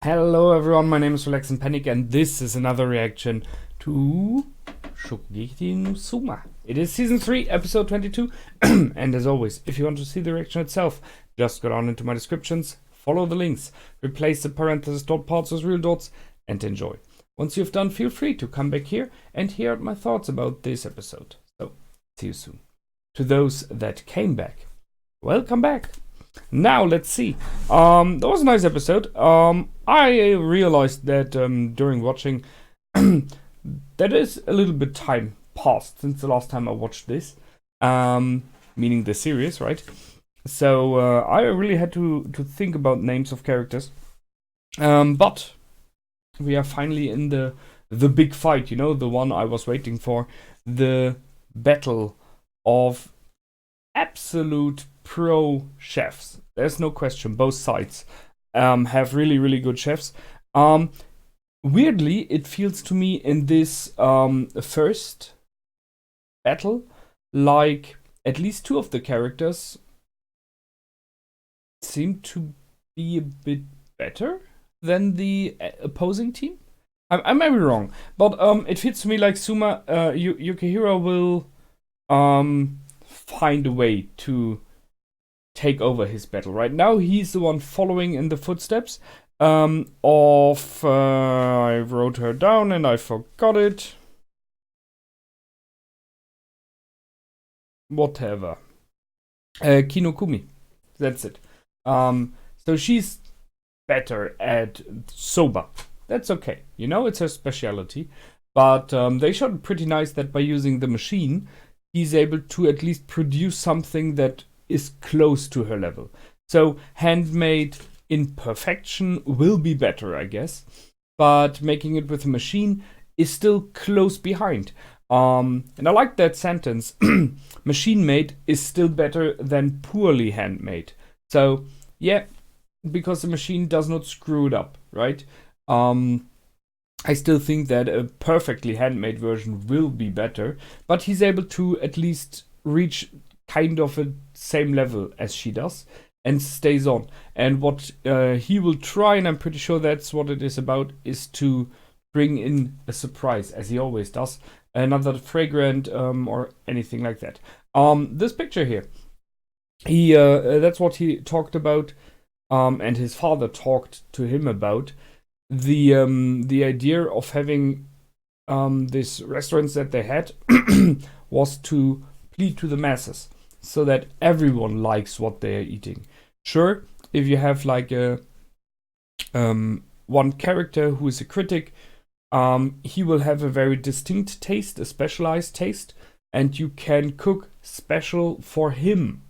Hello everyone, my name is Relax and Panic and this is another reaction to Shokugeki no Souma. It is season 3, episode 22, and as always, if you want to see the reaction itself, just go down into my descriptions, follow the links, replace the parentheses dot parts with real dots, and enjoy. Once you've done, feel free to come back here and hear out my thoughts about this episode. So, see you soon. To those that came back, welcome back. Now let's see. That was a nice episode. I realized that during watching that is a little bit time passed since the last time I watched this, meaning the series, right? So I really had to think about names of characters. But we are finally in the big fight, you know, the one I was waiting for, the battle of absolute pro chefs. There's no question. Both sides have really good chefs. Weirdly, it feels to me in this first battle like at least two of the characters seem to be a bit better than the opposing team. I might be wrong, but it feels to me like Souma, Yukihiro will find a way to take over his battle. Right now, he's the one following in the footsteps of... I wrote her down and I forgot it. Whatever. Kinokumi. That's it. So she's better at soba. That's okay. You know, it's her specialty. But they showed pretty nice that by using the machine, he's able to at least produce something that is close to her level. So handmade imperfection will be better, I guess. But making it with a machine is still close behind. And I like that sentence. Machine made is still better than poorly handmade. So yeah, because the machine does not screw it up, right? I still think that a perfectly handmade version will be better, but he's able to at least reach kind of a same level as she does and stays on. And what he will try, and I'm pretty sure that's what it is about, is to bring in a surprise, as he always does, another fragrant or anything like that. This picture here, he that's what he talked about, and his father talked to him about. The idea of having these restaurants that they had was to plead to the masses so that everyone likes what they are eating. Sure, if you have like a one character who is a critic, he will have a very distinct taste, a specialized taste, and you can cook special for him.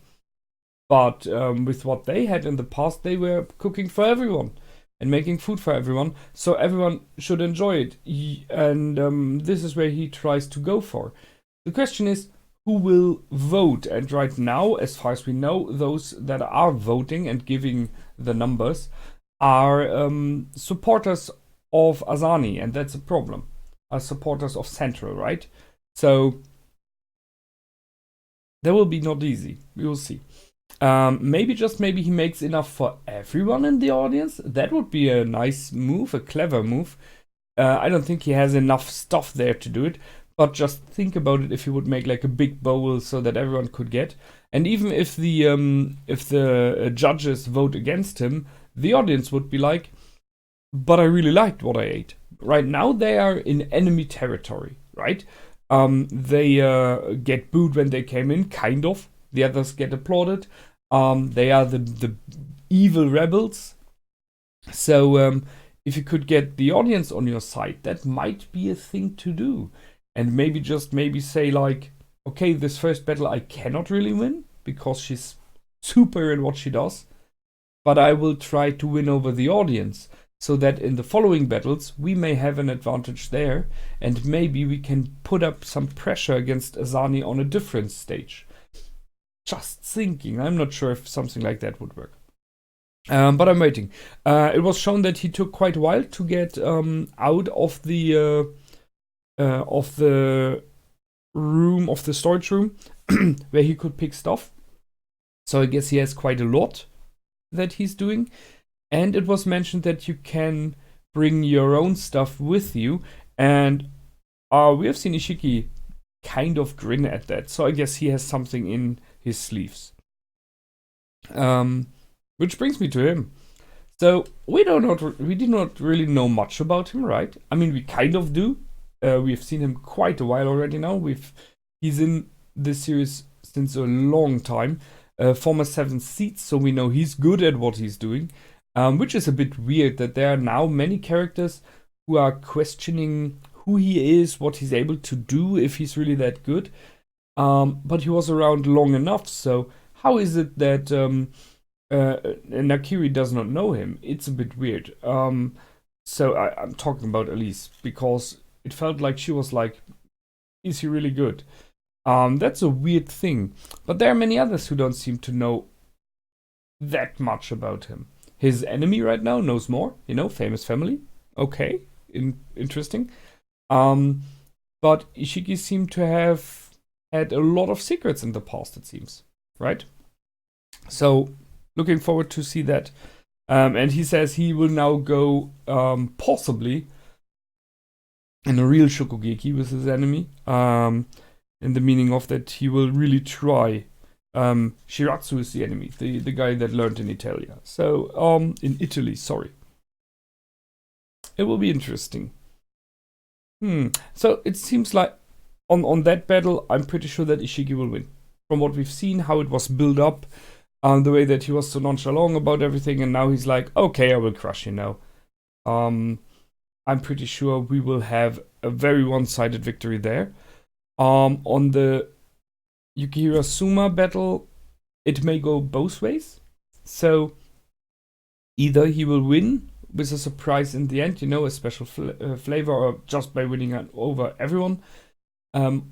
But with what they had in the past, they were cooking for everyone and making food for everyone, so everyone should enjoy it. And this is where he tries to go for. The question is, who will vote? And right now, as far as we know, those that are voting and giving the numbers are supporters of Asani, and that's a problem. Are supporters of Central, right? So that will be not easy. We will see. Maybe, just maybe, he makes enough for everyone in the audience. That would be a nice move, a clever move. I don't think he has enough stuff there to do it, but just think about it if he would make like a big bowl so that everyone could get. And even if the judges vote against him, the audience would be like, but I really liked what I ate. Right now they are in enemy territory, right? They get booed when they came in, kind of. The others get applauded. They are the evil rebels. So if you could get the audience on your side, that might be a thing to do. And maybe just maybe say like, okay, this first battle I cannot really win because she's super in what she does, but I will try to win over the audience so that in the following battles we may have an advantage there, and maybe we can put up some pressure against Asani on a different stage. Just thinking. I'm not sure if something like that would work. But I'm waiting. It was shown that he took quite a while to get out of the room, of the storage room, where he could pick stuff. So I guess he has quite a lot that he's doing. And it was mentioned that you can bring your own stuff with you. And we have seen Isshiki kind of grin at that. So I guess he has something in his sleeves. Which brings me to him. So we do not really know much about him, right? I mean, we kind of do. We've seen him quite a while already now. He's in this series since a long time. Former 7th seed, so we know he's good at what he's doing. Which is a bit weird that there are now many characters who are questioning who he is, what he's able to do, if he's really that good. But he was around long enough, so how is it that Nakiri does not know him? It's a bit weird. So I'm talking about Elise, because it felt like she was like, is he really good? That's a weird thing. But there are many others who don't seem to know that much about him. His enemy right now knows more, famous family. Okay, interesting. But Isshiki seemed to have had a lot of secrets in the past, it seems, right? So, looking forward to see that. And he says he will now go, possibly, in a real Shokugeki with his enemy. In the meaning of that he will really try. Shiratsu is the enemy, the guy that learned in Italia. So, in Italy, sorry. It will be interesting. So it seems like on that battle, I'm pretty sure that Isshiki will win. From what we've seen, how it was built up, the way that he was so nonchalant about everything, and now he's like, okay, I will crush you now. I'm pretty sure we will have a very one-sided victory there. On the Yukihira Souma battle, it may go both ways. So either he will win with a surprise in the end, a special flavor, or just by winning over everyone.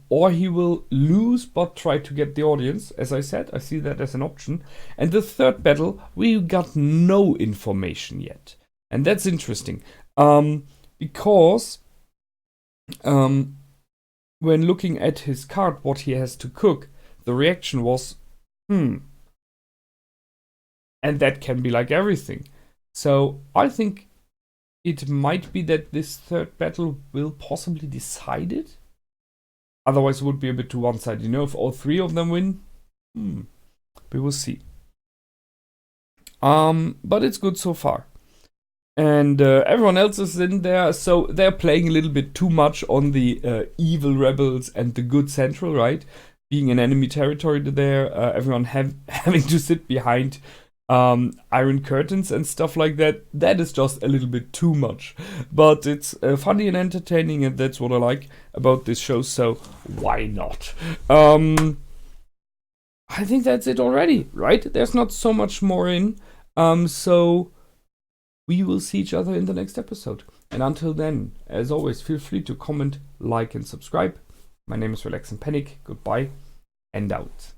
Or he will lose but try to get the audience. As I said, I see that as an option. And the third battle, we got no information yet. And that's interesting. Because when looking at his card, what he has to cook, the reaction was, And that can be like everything. So I think it might be that this third battle will possibly decide it. Otherwise, it would be a bit too one-sided. If all three of them win, we will see. But it's good so far. And everyone else is in there, so they're playing a little bit too much on the evil rebels and the good central, right? Being in enemy territory there, everyone having to sit behind iron curtains and stuff like that. That is just a little bit too much. But it's funny and entertaining, and that's what I like about this show, so why not? I think that's it already, right? There's not so much more in. So we will see each other in the next episode. And until then, as always, feel free to comment, like, and subscribe. My name is Relax and Panic. Goodbye and out.